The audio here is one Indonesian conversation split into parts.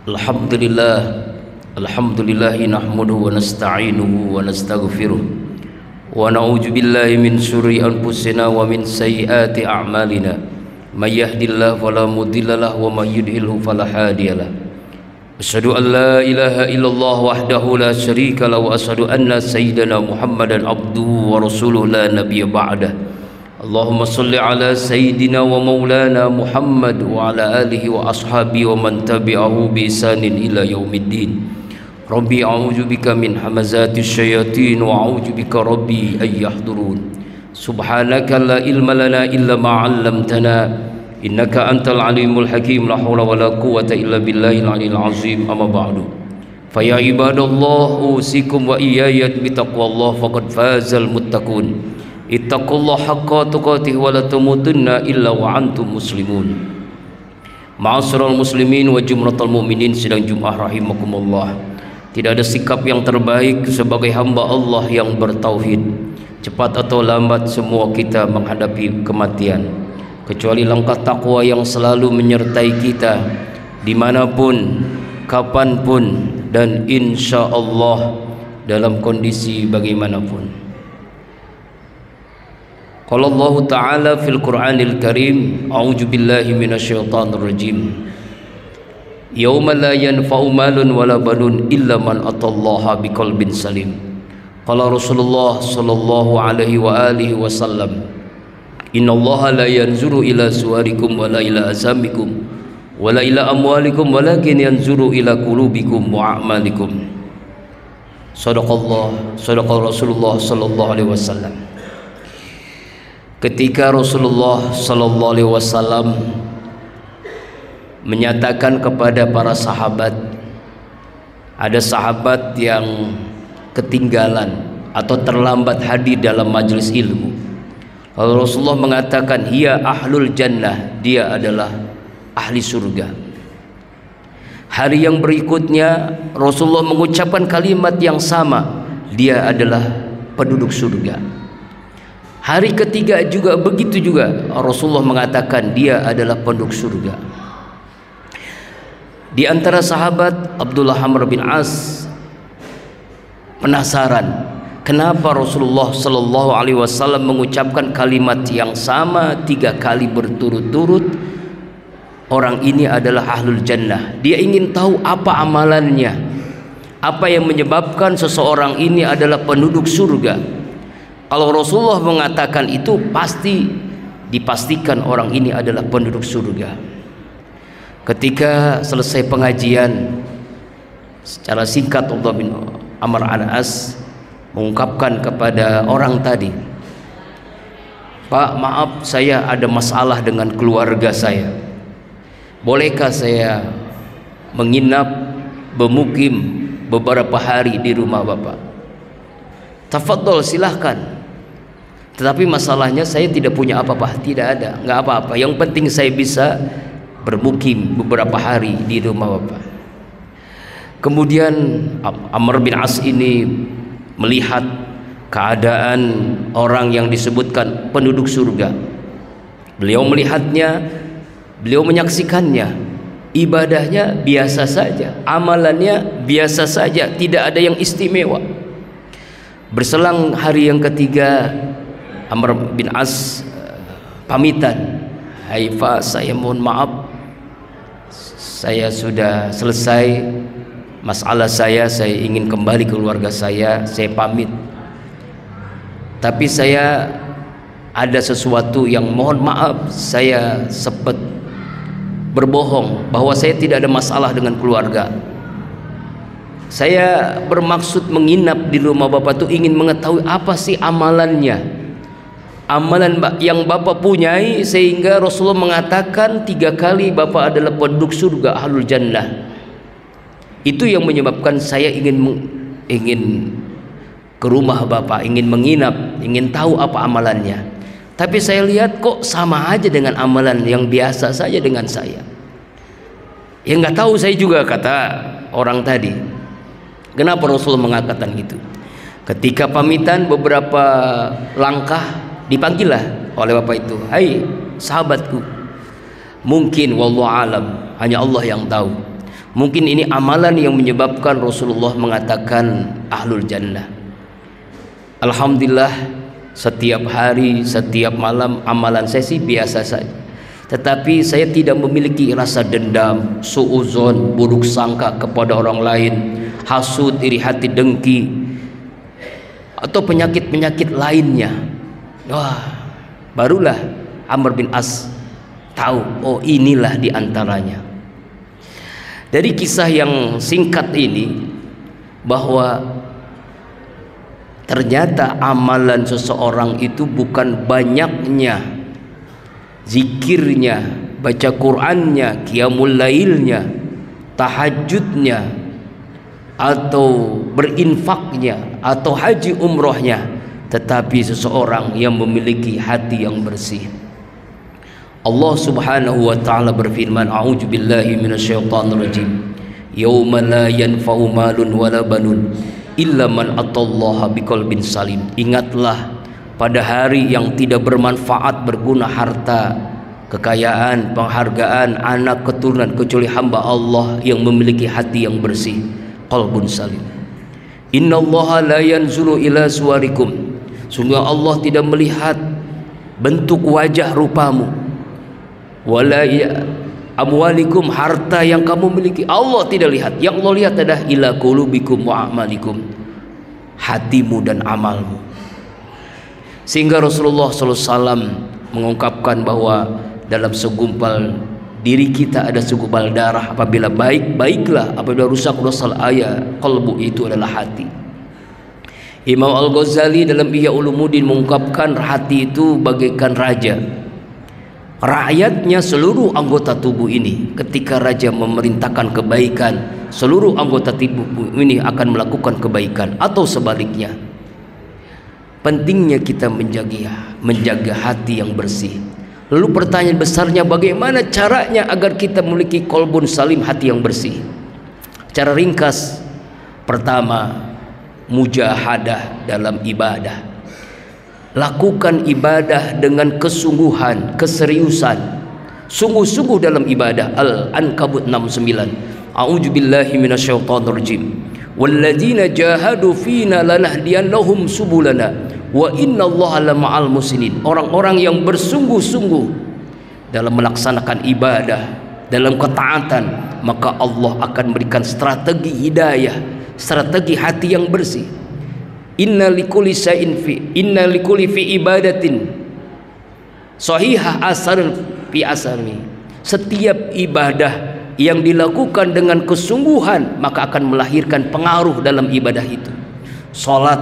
Alhamdulillah, alhamdulillahi nahmaduhu wa nasta'inuhu wa nastaghfiruh wa na'udzu billahi min syururi anfusina wa min sayyiati a'malina. May yahdihillahu fala mudhillalah wa may yudhlilhu fala hadiyalah. Asyhadu an la ilaha illallah wahdahu la syarika lahu wa asyhadu anna sayyidana Muhammadan abduhu wa rasuluhu la nabiyya ba'dah. Allahumma salli ala sayyidina wa maulana Muhammad wa ala alihi wa ashabihi wa man tabi'ahu bi ihsanin ila yaumiddin. Rabbi a'udzu bika min hamazatis syayatin wa a'udzu bika rabbi ay yahdurun. Subhanaka la ilma lana illa ma 'allamtana innaka antal alimul hakim. La haula wala quwwata illa billahil aliyil azim. Amma ba'du. Fa ya ibadallah usikum wa iyaya bi taqwallah faqad fazal muttaqun. Ittaqullaha haqqa tuqatih wa la tamutunna illa wa antum muslimun. Ma'asyiral muslimin wa jumlatul mu'minin sidang Jumat rahimakumullah. Tidak ada sikap yang terbaik sebagai hamba Allah yang bertauhid. Cepat atau lambat semua kita menghadapi kematian, kecuali langkah takwa yang selalu menyertai kita dimanapun, kapanpun, dan insya Allah dalam kondisi bagaimanapun. Qala Allah Ta'ala fil Qur'anil Karim, a'udzu billahi minasyaitonir rajim. Yauma la yanfa'u malun wala banun illa man atallaha biqalbin salim. Qala Rasulullah sallallahu alaihi wa alihi wasallam, innallaha la yanzuru ila suwarikum wala ila azamikum wala ila amwalikum walakin yanzuru ila qulubikum wa a'malikum. Sadaqallah, sadaqa Rasulullah sallallahu alaihi wasallam. Ketika Rasulullah sallallahu alaihi wasallam menyatakan kepada para sahabat, ada sahabat yang ketinggalan atau terlambat hadir dalam majelis ilmu. Lalu Rasulullah mengatakan, hiya ahlul jannah, dia adalah ahli surga. Hari yang berikutnya Rasulullah mengucapkan kalimat yang sama, dia adalah penduduk surga. Hari ketiga juga begitu juga, Rasulullah mengatakan dia adalah penduduk surga. Di antara sahabat, Abdullah Amr bin As penasaran kenapa Rasulullah sallallahu alaihi wasallam mengucapkan kalimat yang sama 3 kali berturut-turut. Orang ini adalah ahlul jannah. Dia ingin tahu apa amalannya, apa yang menyebabkan seseorang ini adalah penduduk surga. Kalau Rasulullah mengatakan itu, pasti dipastikan orang ini adalah penduduk surga. Ketika selesai pengajian, secara singkat Abdullah bin Amr As mengungkapkan kepada orang tadi, Pak, maaf, saya ada masalah dengan keluarga saya. Bolehkah saya menginap, bermukim beberapa hari di rumah Bapak? Tafadhol, silahkan. Tetapi masalahnya saya tidak punya apa-apa. Tidak ada, nggak apa-apa. Yang penting saya bisa bermukim beberapa hari di rumah Bapak. Kemudian Amr bin As ini melihat keadaan orang yang disebutkan penduduk surga. Beliau melihatnya, beliau menyaksikannya. Ibadahnya biasa saja, amalannya biasa saja, tidak ada yang istimewa. Berselang hari yang ketiga, Amr bin As pamitan, hai Fa, saya mohon maaf, saya sudah selesai masalah saya ingin kembali ke keluarga saya pamit. Tapi saya ada sesuatu yang mohon maaf, saya sempat berbohong bahwa saya tidak ada masalah dengan keluarga. Saya bermaksud menginap di rumah Bapak itu ingin mengetahui apa sih amalannya, amalan yang Bapak punyai, sehingga Rasulullah mengatakan 3 kali Bapak adalah penduduk surga, ahlul jannah. Itu yang menyebabkan saya ingin ke rumah Bapak, ingin menginap, ingin tahu apa amalannya. Tapi saya lihat kok sama aja dengan amalan yang biasa saja dengan saya. Ya nggak tahu saya juga, kata orang tadi. Kenapa Rasulullah mengatakan itu? Ketika pamitan beberapa langkah, dipanggillah oleh bapak itu, hai sahabatku, mungkin wallahu alam, hanya Allah yang tahu, mungkin ini amalan yang menyebabkan Rasulullah mengatakan ahlul jannah. Alhamdulillah, setiap hari, setiap malam amalan saya sih biasa saja, tetapi saya tidak memiliki rasa dendam, suudzon, buruk sangka kepada orang lain, hasud, iri hati, dengki, atau penyakit-penyakit lainnya. Wah, barulah Amr bin As tahu, oh inilah diantaranya. Dari kisah yang singkat ini, bahwa ternyata amalan seseorang itu bukan banyaknya zikirnya, baca Qur'annya, qiyamul lailnya, tahajudnya, atau berinfaknya, atau haji umrohnya, tetapi seseorang yang memiliki hati yang bersih. Allah Subhanahu wa taala berfirman, a'udzu billahi minasyaitonir rajim, yauma la yanfa'u malun wala banun illa man atallaha biqalbin salim. Ingatlah pada hari yang tidak bermanfaat berguna harta, kekayaan, penghargaan, anak, keturunan, kecuali hamba Allah yang memiliki hati yang bersih, qalbun salim. Innallaha la yanzuru ila suwarikum, sungguh Allah tidak melihat bentuk wajah rupamu, wala amwalikum, harta yang kamu miliki Allah tidak lihat. Yang Allah lihat adalah ila qulubikum wa a'malikum, hatimu dan amalmu. Sehingga Rasulullah SAW mengungkapkan bahwa dalam segumpal diri kita ada segumpal darah, apabila baik, baiklah, apabila rusak, rusak. Ayat qalbu itu adalah hati. Imam Al-Ghazali dalam Ihya Ulumuddin mengungkapkan hati itu bagaikan raja, rakyatnya seluruh anggota tubuh ini. Ketika raja memerintahkan kebaikan, seluruh anggota tubuh ini akan melakukan kebaikan, atau sebaliknya. Pentingnya kita menjaga hati yang bersih. Lalu pertanyaan besarnya, bagaimana caranya agar kita memiliki qalbun salim, hati yang bersih? Cara ringkas, pertama, mujahadah dalam ibadah. Lakukan ibadah dengan kesungguhan, keseriusan, sungguh-sungguh dalam ibadah. Al-Ankabut 69, a'udzu billahi minasyaitonir rajim, walladzina jahadu fina lanahdiyannahum subulana wa innallaha lama'al muhsinin. Orang-orang yang bersungguh-sungguh dalam melaksanakan ibadah, dalam ketaatan, maka Allah akan berikan strategi hidayah, strategi hati yang bersih. Inna likulli fi ibadatin sahihah asarun fi asarmi. Setiap ibadah yang dilakukan dengan kesungguhan maka akan melahirkan pengaruh dalam ibadah itu. Salat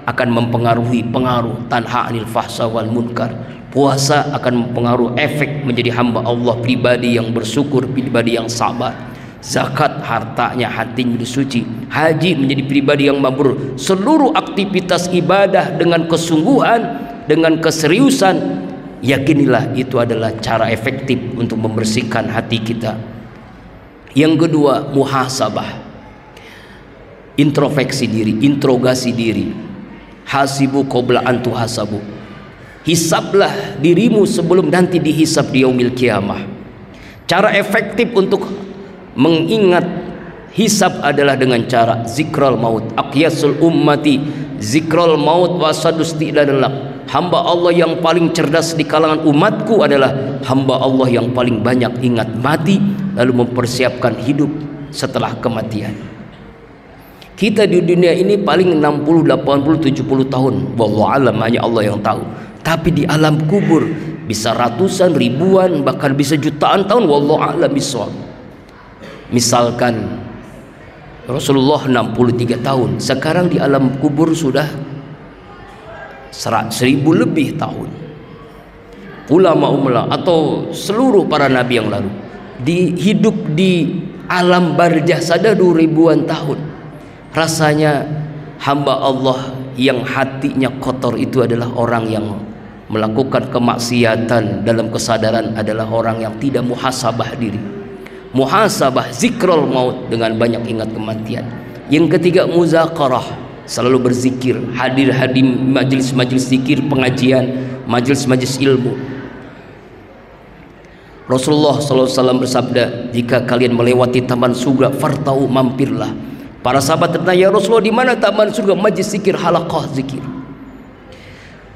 akan mempengaruhi pengaruh tanha anil fahsya wal munkar. Puasa akan mempengaruhi efek menjadi hamba Allah, pribadi yang bersyukur, pribadi yang sabar. Zakat, hartanya, hatinya menjadi suci. Haji menjadi pribadi yang mabrur. Seluruh aktivitas ibadah dengan kesungguhan, dengan keseriusan, yakinilah itu adalah cara efektif untuk membersihkan hati kita. Yang kedua, muhasabah, introspeksi diri, interogasi diri. Hasibu qabla an tuhasabu, hisablah dirimu sebelum nanti dihisab di yaumil qiyamah. Cara efektif untuk mengingat hisab adalah dengan cara zikrul maut. Aqyasul ummati zikrul maut wasadustidalallah. Hamba Allah yang paling cerdas di kalangan umatku adalah hamba Allah yang paling banyak ingat mati, lalu mempersiapkan hidup setelah kematian. Kita di dunia ini paling 60, 80, 70 tahun, wallahu alam, hanya Allah yang tahu. Tapi di alam kubur bisa ratusan, ribuan, bahkan bisa jutaan tahun, wallahu alam bishawab. Misalkan Rasulullah 63 tahun, sekarang di alam kubur sudah 1000 lebih tahun. Ulama atau seluruh para nabi yang lalu hidup di alam barzah saja 2000-an tahun. Rasanya hamba Allah yang hatinya kotor itu adalah orang yang melakukan kemaksiatan dalam kesadaran, adalah orang yang tidak muhasabah diri. Muhasabah zikrul maut dengan banyak ingat kematian. Yang ketiga, muzakarah, selalu berzikir, hadir majlis-majlis zikir, pengajian, majlis-majlis ilmu. Rasulullah SAW bersabda, jika kalian melewati taman surga, fartau, mampirlah. Para sahabat bertanya, ya Rasulullah, di mana taman surga? Majlis zikir, halaqah zikir.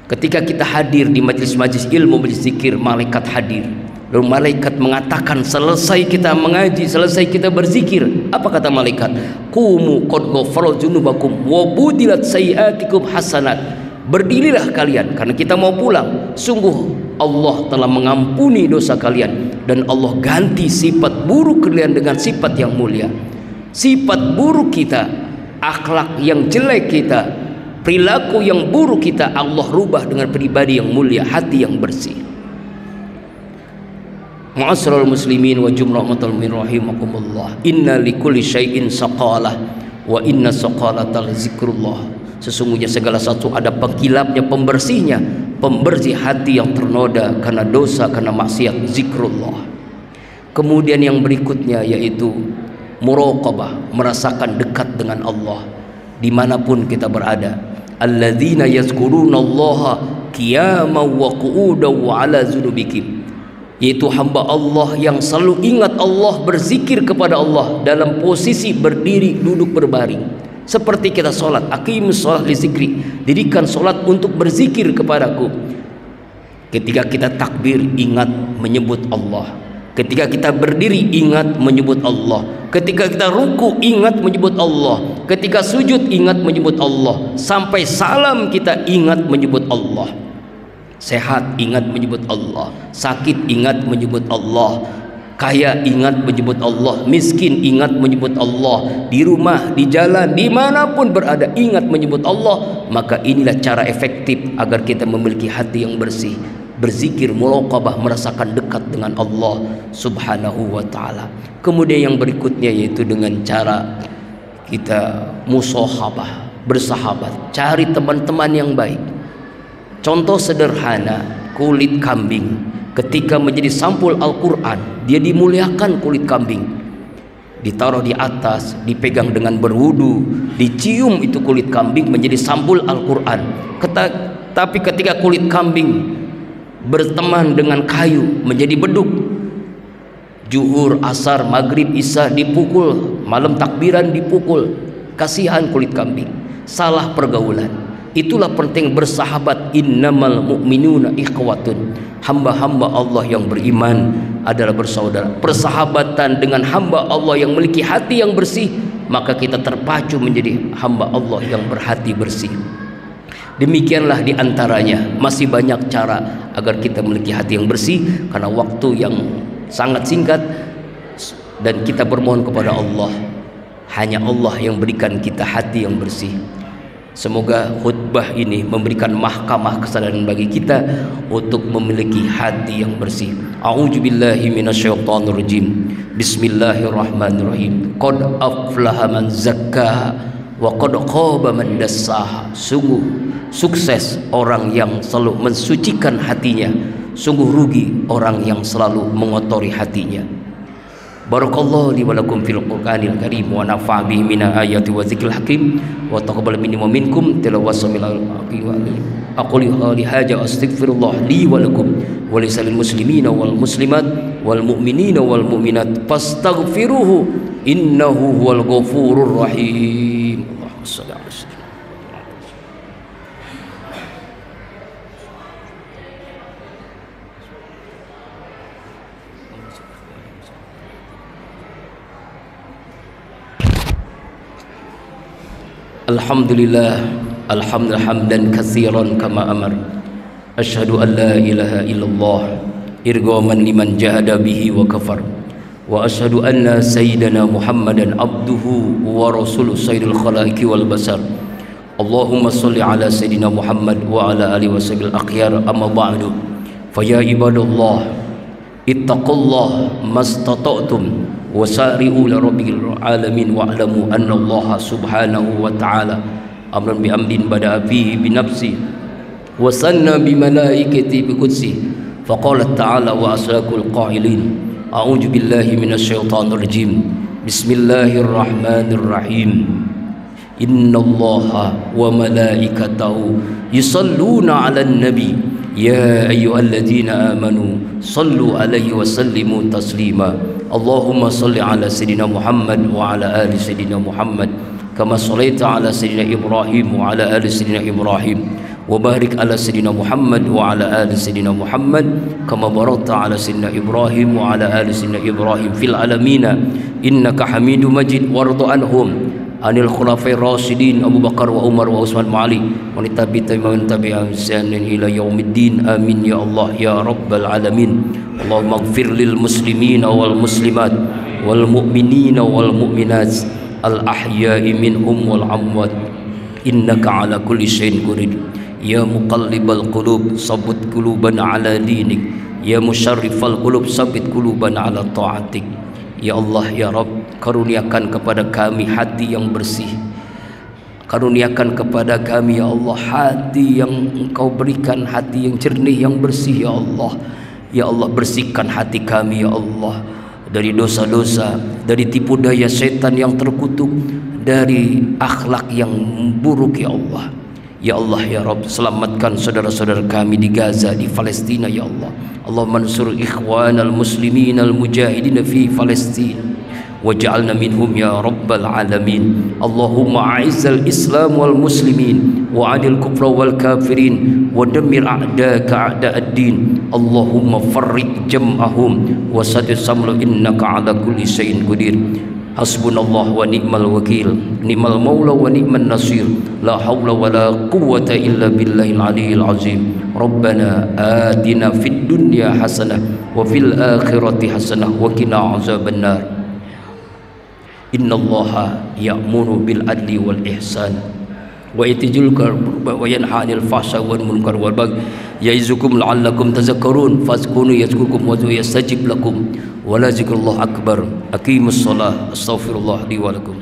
Ketika kita hadir di majlis-majlis ilmu, majlis zikir, malaikat hadir. Lalu malaikat mengatakan, selesai kita mengaji, selesai kita berzikir, apa kata malaikat? Qumu qad ghafara dzunubakum wa budilat sayiatikum hasanat. Berdirilah kalian karena kita mau pulang. Sungguh Allah telah mengampuni dosa kalian dan Allah ganti sifat buruk kalian dengan sifat yang mulia. Sifat buruk kita, akhlak yang jelek kita, perilaku yang buruk kita, Allah rubah dengan pribadi yang mulia, hati yang bersih. Ma'asyiral muslimin wa jumlatul min rahimakumullah. Inna likulli syai'in saqalah wa inna saqalatal zikrullah. Sesungguhnya segala sesuatu ada pengkilapnya, pembersihnya, pembersih hati yang ternoda karena dosa, karena maksiat, zikrullah. Kemudian yang berikutnya yaitu muraqabah, merasakan dekat dengan Allah dimanapun kita berada. Alladzina yazkurunallaha qiyaman wa qu'udan wa ala dzunubihim, yaitu hamba Allah yang selalu ingat Allah, berzikir kepada Allah dalam posisi berdiri, duduk, berbaring. Seperti kita sholat, aqimus sholat li zikri, dirikan sholat untuk berzikir kepadaku. Ketika kita takbir, ingat menyebut Allah. Ketika kita berdiri, ingat menyebut Allah. Ketika kita ruku, ingat menyebut Allah. Ketika sujud, ingat menyebut Allah. Sampai salam kita ingat menyebut Allah. Sehat, ingat menyebut Allah. Sakit, ingat menyebut Allah. Kaya, ingat menyebut Allah. Miskin, ingat menyebut Allah. Di rumah, di jalan, dimanapun berada, ingat menyebut Allah. Maka inilah cara efektif agar kita memiliki hati yang bersih. Berzikir, muraqabah, merasakan dekat dengan Allah subhanahu wa ta'ala. Kemudian yang berikutnya yaitu dengan cara kita musahabah, bersahabat, cari teman-teman yang baik. Contoh sederhana, kulit kambing ketika menjadi sampul Al-Quran, dia dimuliakan kulit kambing, ditaruh di atas, dipegang dengan berwudu, dicium itu kulit kambing menjadi sampul Al-Quran. Tapi ketika kulit kambing berteman dengan kayu menjadi beduk, zuhur, asar, maghrib, isya dipukul, malam takbiran dipukul, kasihan kulit kambing, salah pergaulan. Itulah penting bersahabat. Innamal mu'minuna ikhwatun, hamba-hamba Allah yang beriman adalah bersaudara. Persahabatan dengan hamba Allah yang memiliki hati yang bersih, maka kita terpacu menjadi hamba Allah yang berhati bersih. Demikianlah diantaranya. Masih banyak cara agar kita memiliki hati yang bersih, karena waktu yang sangat singkat dan kita bermohon kepada Allah. Hanya Allah yang berikan kita hati yang bersih. Semoga khutbah ini memberikan mahkamah kesadaran bagi kita untuk memiliki hati yang bersih. A'udzubillahi minasyaitonir rajim. Bismillahirrahmanirrahim. Qad aflaha man zakkaha wa qad khaba man dassaha. Sungguh sukses orang yang selalu mensucikan hatinya, sungguh rugi orang yang selalu mengotori hatinya. Barakallahu li wa lakum fil Qur'anil Karim wa nafa'a bihi min ayati wa zikril hakim wa taqabbal minni wa minkum tilawatan aqulu qawli hadza astaghfirullah li wa lakum wa lisal muslimina wal muslimat wal mu'minina wal mu'minat fastaghfiruhu innahu huwal ghafurur rahim. Allahumma shalli ala sayyidina. Alhamdulillah, alhamdulillah hamdan katsiran kama amar. Asyhadu an la ilaha illallah irghaman liman jahada bihi wa kafar. Wa asyhadu anna sayyidana Muhammadan abduhu wa rasuluh sayyidil khalaiqi wal basar. Allahumma shalli ala sayyidina Muhammad wa ala alihi washabil akhyar. Amma ba'du. Fa ya ibadallah ittaqullah mastata'tum wasari'u ila rabbil alamin wa'lamu anna Allah subhanahu wa ta'ala amran bi amrin bada'a fihi bi nafsi wa sanna bi malaikati bi qudsi faqala ta'ala wa asraqul qailin a'udzu billahi minasyaitonir rajim. Bismillahirrahmanirrahim. innallaha wa malaikatahu yusalluna 'alan nabi ya ayyuhalladzina amanu sallu 'alaihi wa sallimu taslima. Allahumma salli 'ala sayyidina Muhammad wa 'ala ali sayyidina Muhammad kama shallaita 'ala sayyidina Ibrahim wa 'ala ali sayyidina Ibrahim wa barik 'ala sayyidina Muhammad wa 'ala ali sayyidina Muhammad kama barakta 'ala sayyidina Ibrahim wa 'ala ali sayyidina Ibrahim fil alamin innaka Hamidum Majid. Warḍa anhum anil khulafai rasyidin Abu Bakar wa Umar wa Utsman wa Ali wa tabi'in tabi'an ihsanin ila yaumiddin. Amin ya Allah ya rabbal alamin. Allahumma ighfir lil muslimin wal muslimat wal mu'minin wal mu'minat al ahya'i minhum wal amwat innaka ala kulli syai'in qadir. Ya muqallibal qulub sabbit qulubana ala dinik, ya musharrifal qulub sabbit qulubana ala ta'atik. Ya Allah ya Rabb, karuniakan kepada kami hati yang bersih, karuniakan kepada kami ya Allah hati yang Engkau berikan, hati yang jernih yang bersih ya Allah. Ya Allah, bersihkan hati kami ya Allah dari dosa-dosa, dari tipu daya setan yang terkutuk, dari akhlak yang buruk ya Allah. Ya Allah ya Rabb, selamatkan saudara-saudara kami di Gaza, di Palestina ya Allah. Allahumma ansur ikhwanal muslimin al mujahidin fi Palestin waj'alna minhum ya rabbal alamin. Allahumma a'izzal islam wal muslimin wa 'adil kufra wal kafirin wa dammir a'daka a'da'ad din. Allahumma farriq jam'ahum wa saddid samlu innaka 'ala kulli syai'in qadir. Hasbunallah wa ni'mal wakil, ni'mal maula wa ni'man nasir, la hawla wa la quwwata illa billahil aliyyil azim. Rabbana atina fid dunya hasanah wa fil akhirati hasanah wa qina azabannar. Innallaha ya'muru bil adli wal ihsan wa yatijul wa yanha 'anil fahsya'i wal munkar wal baghi ya'izukum la'allakum tadhakkarun fazkuru yazkurkum wa yastajib lakum wa la zikrullah akbar. Aqimus shalah. Astaghfirullah li wa lakum.